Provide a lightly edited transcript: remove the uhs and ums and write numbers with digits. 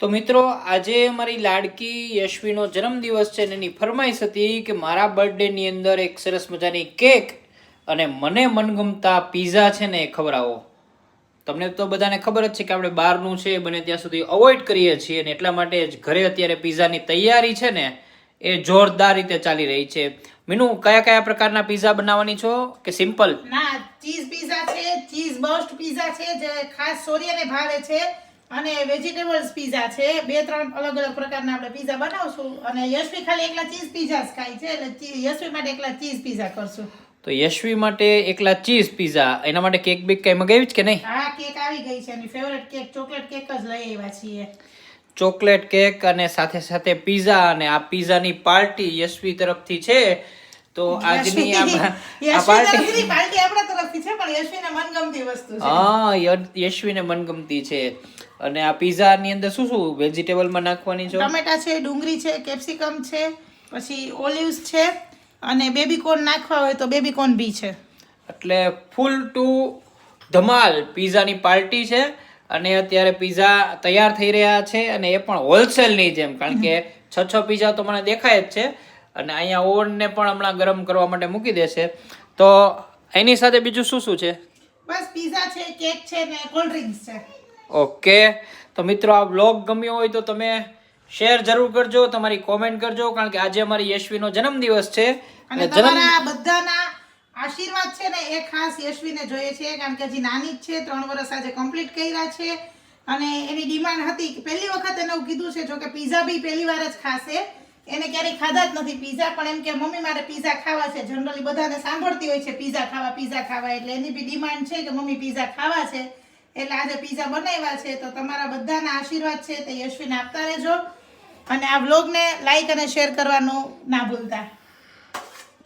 તો મિત્રો આજે મારી લાડકી યશ્વીનો જન્મદિવસ છે અને એની ફરમાઈશ હતી કે મારા બર્થડેની અંદર એક સરસ મજાની કેક અને મને મનગમતા પીઝા છે ને એ ખવડાવો. તમને તો બધાને ખબર જ છે કે આપણે બહારનું છે બને ત્યાં સુધી અવોઇડ કરીએ છીએ અને એટલા માટે જ ઘરે અત્યારે પીઝાની તૈયારી છે ને એ જોરદાર રીતે ચાલી રહી છે. મીનુ, કયા કયા પ્રકારના પીઝા બનાવવાની છો કે સિમ્પલ? ના, ચીઝ પીઝા છે, ચીઝ બર્સ્ટ પીઝા છે જે ખાસ સૂર્યને ભાવે છે, અને વેજીટેબલ્સ પીઝા છે. 2-3 અલગ અલગ પ્રકારના આપણે પીઝા બનાવશું અને યશ્વી ખાલી એકલા ચીઝ પીઝા જ ખાય છે એટલે યશ્વી માટે એકલા ચીઝ પીઝા કરશું. તો યશ્વી માટે એકલા ચીઝ પીઝા, એના માટે કેક બેક કઈ મગાવી છે કે નહીં? હા, કેક આવી ગઈ છે. એની ફેવરેટ કેક ચોકલેટ કેક જ લઈ આવ્યા છીએ. ચોકલેટ કેક અને સાથે સાથે પીઝા, અને આ પીઝાની પાર્ટી યશ્વી તરફથી છે. તો આજની આ પાર્ટી આપણા તરફથી છે પણ યશ્વીને મનગમતી વસ્તુ છે. હા, યશ્વીને મનગમતી છે. અને આ પીઝાની અંદર શું શું વેજીટેબલમાં નાખવાની છે? ટમેટા છે, ડુંગળી છે, કેપ્સિકમ છે, પછી ઓલિવ્સ છે અને બેબીકોર્ન નાખવા હોય તો બેબીકોર્ન બી છે. એટલે ફૂલ ટુ ધમાલ પીઝાની પાર્ટી છે. અને અત્યારે પીઝા તૈયાર થઈ રહ્યા છે અને એ પણ હોલસેલની જેમ, કારણ કે 6 પીઝા તો મને દેખાય જ છે. અને અહીંયા ઓવનને પણ હમણાં ગરમ કરવા માટે મૂકી દેશે. તો એની સાથે બીજું શું શું છે? બસ પીઝા છે, કેક છે ને કોલ્ડ ડ્રિંક્સ છે. ઓકે, તો મિત્રો આ વ્લોગ ગમ્યો હોય તો તમે શેર જરૂર કરજો, તમારી કોમેન્ટ કરજો, કારણ કે આજે અમારી યશ્વીનો જન્મદિવસ છે અને તમારા બધાના આશીર્વાદ છે ને એ ખાસ યશ્વીને જોઈએ છે, કારણ કે હજી નાની જ છે, 3 વર્ષ આજે કમ્પ્લીટ કર્યા છે. અને એની ડિમાન્ડ હતી કે પહેલી વખત એને એવું કીધું છે, જો કે પીઝા બી પહેલી વાર જ ખાશે. એને ક્યારેય ખાધા જ નથી પીઝા, પણ એમ કે મમ્મી મારે પીઝા ખાવા છે. જનરલી બધાને સાંભળતી હોય છે પીઝા ખાવા, એટલે એની બી ડિમાન્ડ છે કે મમ્મી પીઝા ખાવા છે. એટલે આજે પીઝા બનાવ્યા છે. તો તમારા બધાના આશીર્વાદ છે તે યશ્વીને આપતા રહેજો અને આ વ્લોગને લાઈક અને શેર કરવાનું ના ભૂલતા.